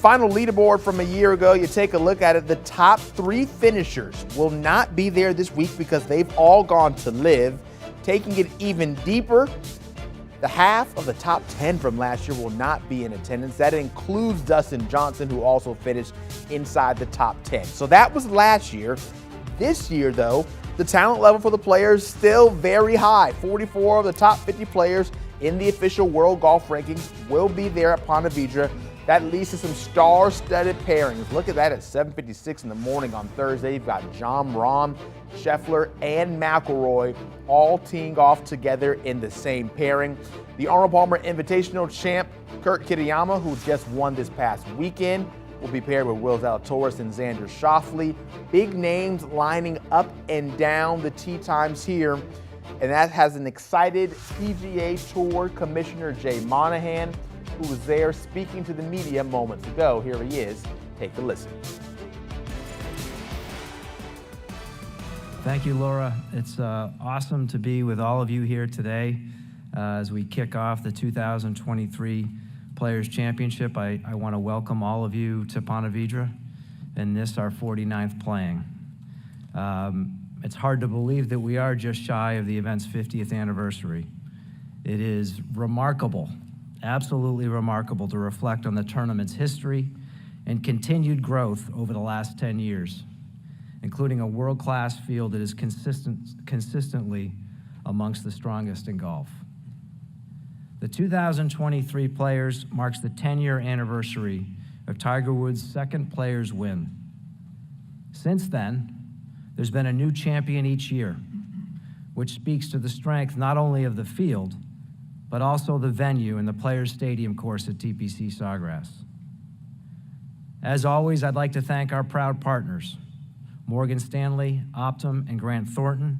final leaderboard from a year ago, you take a look at it, the top 3 finishers will not be there this week because they've all gone to live. Taking it even deeper, the half of the top 10 from last year will not be in attendance. That includes Dustin Johnson, who also finished inside the top 10. So that was last year. This year, though, the talent level for the players still very high. 44 of the top 50 players in the official World Golf Rankings will be there at Ponte Vedra. That leads to some star-studded pairings. Look at that at 7:56 in the morning on Thursday. You've got Jon Rahm, Scheffler, and McIlroy all teeing off together in the same pairing. The Arnold Palmer Invitational champ, Kurt Kitayama, who just won this past weekend, will be paired with Will Zalatoris and Xander Schauffele. Big names lining up and down the tee times here. And that has an excited PGA Tour Commissioner Jay Monahan, who was there speaking to the media moments ago. Here he is. Take a listen. Thank you, Laura. It's awesome to be with all of you here today as we kick off the 2023 Players Championship. I want to welcome all of you to Ponte Vedra and this, our 49th playing. It's hard to believe that we are just shy of the event's 50th anniversary. It is remarkable, absolutely remarkable, to reflect on the tournament's history and continued growth over the last 10 years, including a world-class field that is consistently amongst the strongest in golf. The 2023 Players marks the 10-year anniversary of Tiger Woods' second Players win. Since then, there's been a new champion each year, which speaks to the strength not only of the field, but also the venue and the Players Stadium course at TPC Sawgrass. As always, I'd like to thank our proud partners, Morgan Stanley, Optum, and Grant Thornton.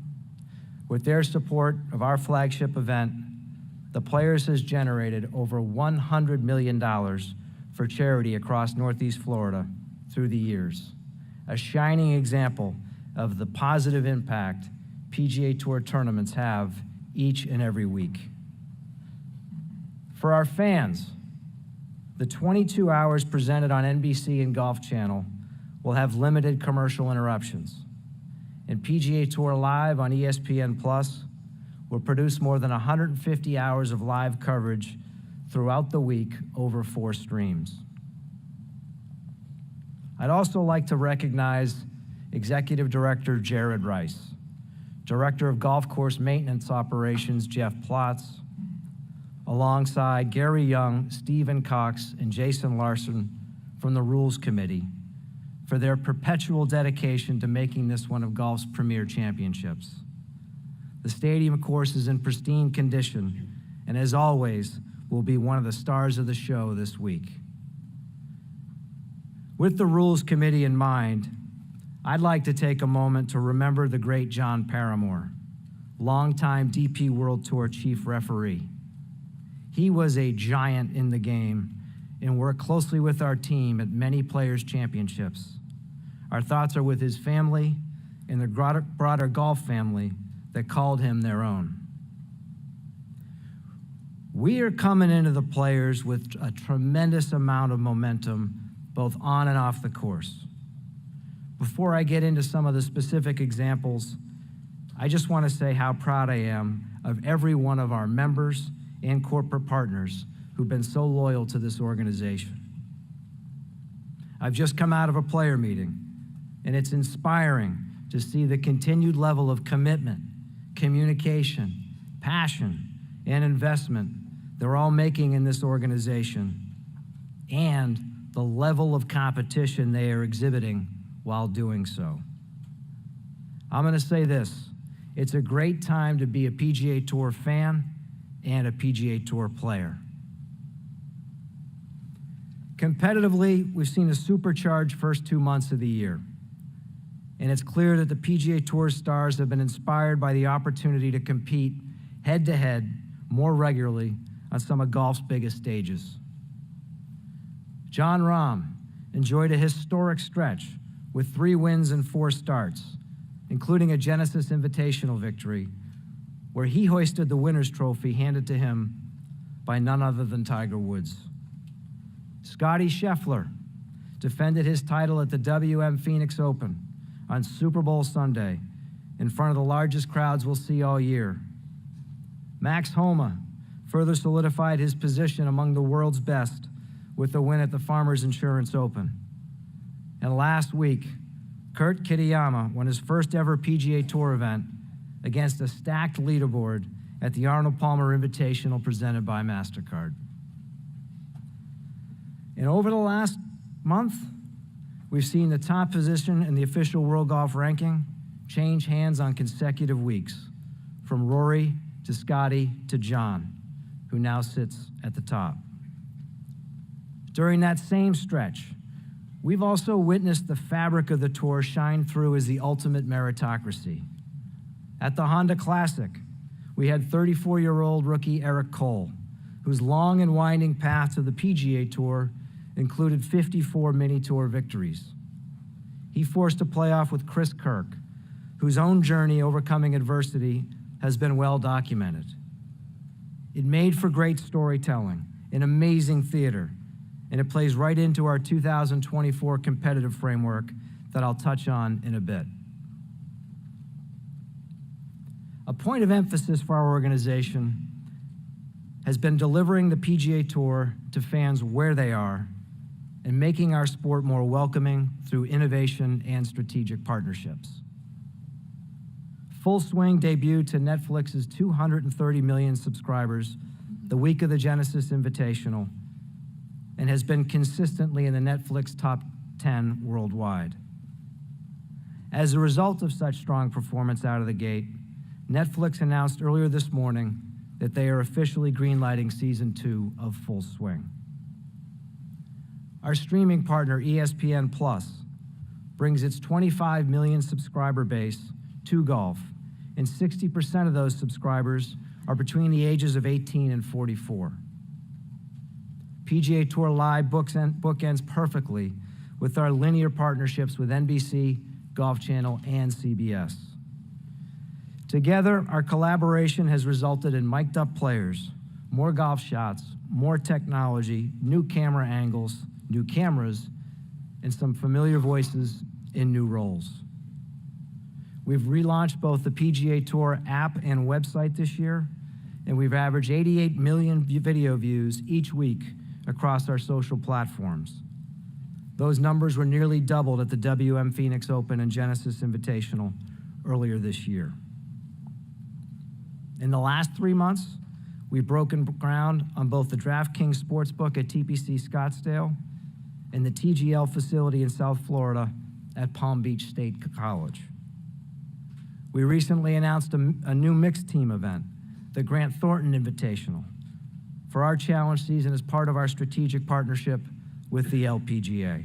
With their support of our flagship event, the Players has generated over $100 million for charity across Northeast Florida through the years, a shining example of the positive impact PGA Tour tournaments have each and every week. For our fans, the 22 hours presented on NBC and Golf Channel will have limited commercial interruptions, and PGA Tour Live on ESPN Plus will produce more than 150 hours of live coverage throughout the week over 4 streams. I'd also like to recognize Executive Director Jared Rice, Director of Golf Course Maintenance Operations Jeff Plotz, alongside Gary Young, Stephen Cox, and Jason Larson from the Rules Committee for their perpetual dedication to making this one of golf's premier championships. The stadium course is in pristine condition, and as always, will be one of the stars of the show this week. With the Rules Committee in mind, I'd like to take a moment to remember the great John Paramore, longtime DP World Tour chief referee. He was a giant in the game and worked closely with our team at many Players Championships. Our thoughts are with his family and the broader golf family that called him their own. We are coming into the Players with a tremendous amount of momentum, both on and off the course. Before I get into some of the specific examples, I just want to say how proud I am of every one of our members and corporate partners who've been so loyal to this organization. I've just come out of a player meeting, and it's inspiring to see the continued level of commitment, communication, passion, and investment they're all making in this organization, and the level of competition they are exhibiting while doing so. I'm going to say this: it's a great time to be a PGA Tour fan and a PGA Tour player. Competitively, we've seen a supercharged first 2 months of the year, and it's clear that the PGA Tour stars have been inspired by the opportunity to compete head-to-head more regularly on some of golf's biggest stages. Jon Rahm enjoyed a historic stretch with 3 wins and 4 starts, including a Genesis Invitational victory, where he hoisted the winner's trophy handed to him by none other than Tiger Woods. Scottie Scheffler defended his title at the WM Phoenix Open on Super Bowl Sunday in front of the largest crowds we'll see all year. Max Homa further solidified his position among the world's best with the win at the Farmers Insurance Open. And last week, Kurt Kitayama won his first ever PGA Tour event against a stacked leaderboard at the Arnold Palmer Invitational presented by MasterCard. And over the last month, we've seen the top position in the official World Golf Ranking change hands on consecutive weeks, from Rory to Scotty to John, who now sits at the top. During that same stretch, we've also witnessed the fabric of the tour shine through as the ultimate meritocracy. At the Honda Classic, we had 34-year-old rookie Eric Cole, whose long and winding path to the PGA Tour included 54 mini-tour victories. He forced a playoff with Chris Kirk, whose own journey overcoming adversity has been well documented. It made for great storytelling, an amazing theater, and it plays right into our 2024 competitive framework that I'll touch on in a bit. A point of emphasis for our organization has been delivering the PGA Tour to fans where they are and making our sport more welcoming through innovation and strategic partnerships. Full Swing debuted to Netflix's 230 million subscribers the week of the Genesis Invitational and has been consistently in the Netflix top 10 worldwide. As a result of such strong performance out of the gate, Netflix announced earlier this morning that they are officially greenlighting season 2 of Full Swing. Our streaming partner, ESPN Plus, brings its 25 million subscriber base to golf, and 60% of those subscribers are between the ages of 18 and 44. PGA Tour Live bookends perfectly with our linear partnerships with NBC, Golf Channel, and CBS. Together, our collaboration has resulted in mic'd up players, more golf shots, more technology, new camera angles, new cameras, and some familiar voices in new roles. We've relaunched both the PGA Tour app and website this year, and we've averaged 88 million video views each week across our social platforms. Those numbers were nearly doubled at the WM Phoenix Open and Genesis Invitational earlier this year. In the last 3 months, we've broken ground on both the DraftKings Sportsbook at TPC Scottsdale and the TGL facility in South Florida at Palm Beach State College. We recently announced a new mixed team event, the Grant Thornton Invitational, for our challenge season as part of our strategic partnership with the LPGA.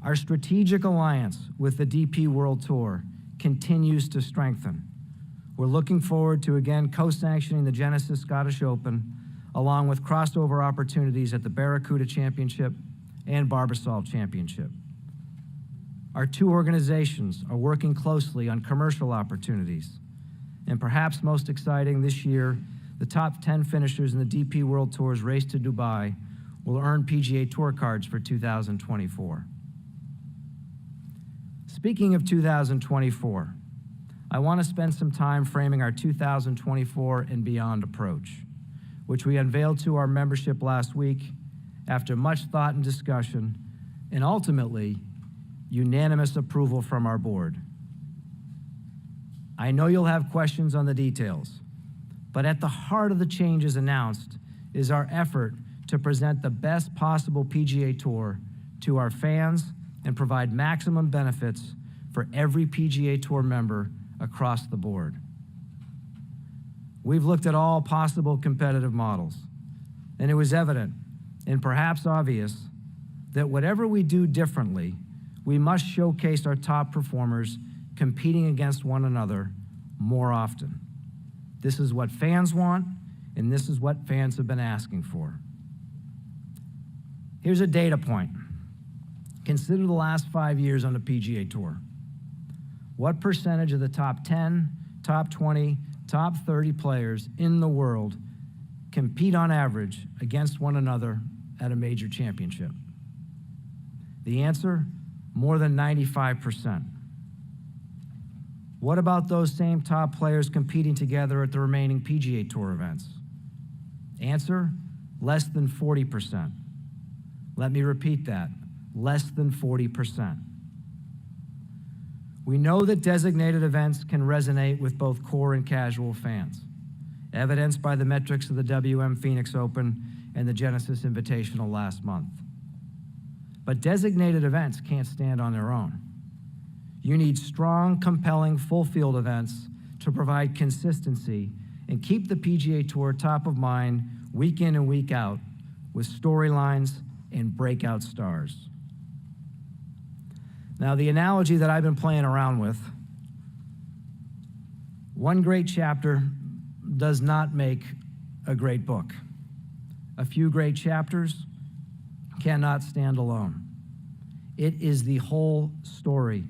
Our strategic alliance with the DP World Tour continues to strengthen. We're looking forward to again co-sanctioning the Genesis Scottish Open, along with crossover opportunities at the Barracuda Championship and Barbasol Championship. Our two organizations are working closely on commercial opportunities, and perhaps most exciting this year, the top 10 finishers in the DP World Tour's race to Dubai will earn PGA Tour cards for 2024. Speaking of 2024, I want to spend some time framing our 2024 and beyond approach, which we unveiled to our membership last week after much thought and discussion, and ultimately, unanimous approval from our board. I know you'll have questions on the details, but at the heart of the changes announced is our effort to present the best possible PGA Tour to our fans and provide maximum benefits for every PGA Tour member across the board. We've looked at all possible competitive models, and it was evident, and perhaps obvious, that whatever we do differently, we must showcase our top performers competing against one another more often. This is what fans want, and this is what fans have been asking for. Here's a data point. Consider the last 5 years on the PGA Tour. What percentage of the top 10, top 20, top 30 players in the world compete on average against one another at a major championship? The answer, more than 95%. What about those same top players competing together at the remaining PGA Tour events? Answer, less than 40%. Let me repeat that, less than 40%. We know that designated events can resonate with both core and casual fans, evidenced by the metrics of the WM Phoenix Open and the Genesis Invitational last month. But designated events can't stand on their own. You need strong, compelling, full-field events to provide consistency and keep the PGA Tour top of mind week in and week out with storylines and breakout stars. Now, the analogy that I've been playing around with, one great chapter does not make a great book. A few great chapters cannot stand alone. It is the whole story,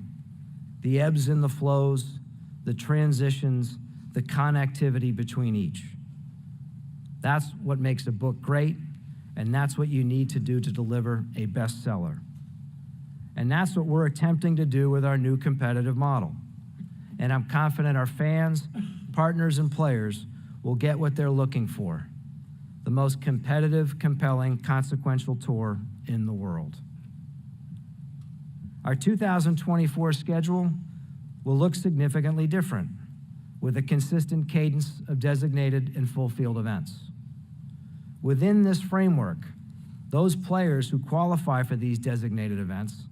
the ebbs and the flows, the transitions, the connectivity between each. That's what makes a book great, and that's what you need to do to deliver a bestseller. And that's what we're attempting to do with our new competitive model. And I'm confident our fans, partners, and players will get what they're looking for: the most competitive, compelling, consequential tour in the world. Our 2024 schedule will look significantly different, with a consistent cadence of designated and full field events. Within this framework, those players who qualify for these designated events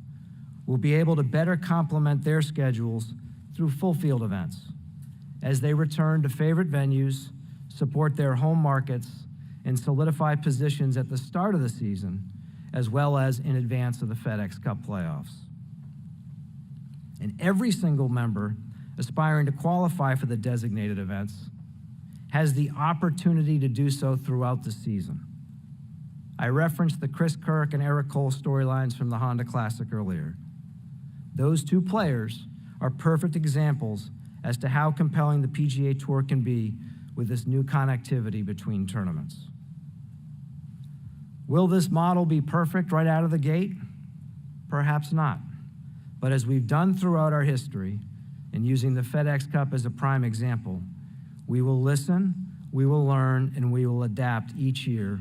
will be able to better complement their schedules through full field events as they return to favorite venues, support their home markets, and solidify positions at the start of the season, as well as in advance of the FedEx Cup playoffs. And every single member aspiring to qualify for the designated events has the opportunity to do so throughout the season. I referenced the Chris Kirk and Eric Cole storylines from the Honda Classic earlier. Those two players are perfect examples as to how compelling the PGA Tour can be with this new connectivity between tournaments. Will this model be perfect right out of the gate? Perhaps not. But as we've done throughout our history, and using the FedEx Cup as a prime example, we will listen, we will learn, and we will adapt each year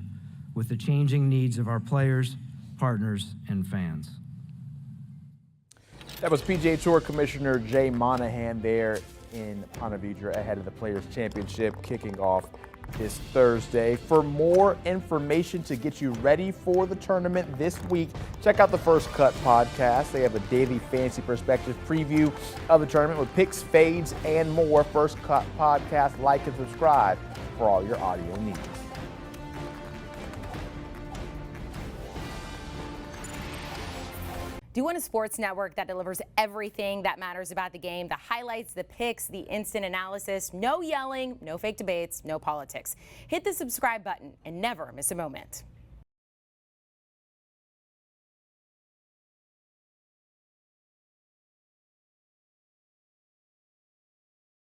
with the changing needs of our players, partners, and fans. That was PGA Tour Commissioner Jay Monahan there in Ponte Vedra ahead of the Players' Championship kicking off this Thursday. For more information to get you ready for the tournament this week, check out the First Cut podcast. They have a daily fantasy perspective preview of the tournament with picks, fades, and more. First Cut podcast. Like and subscribe for all your audio needs. Do you want a sports network that delivers everything that matters about the game? The highlights, the picks, the instant analysis, no yelling, no fake debates, no politics. Hit the subscribe button and never miss a moment.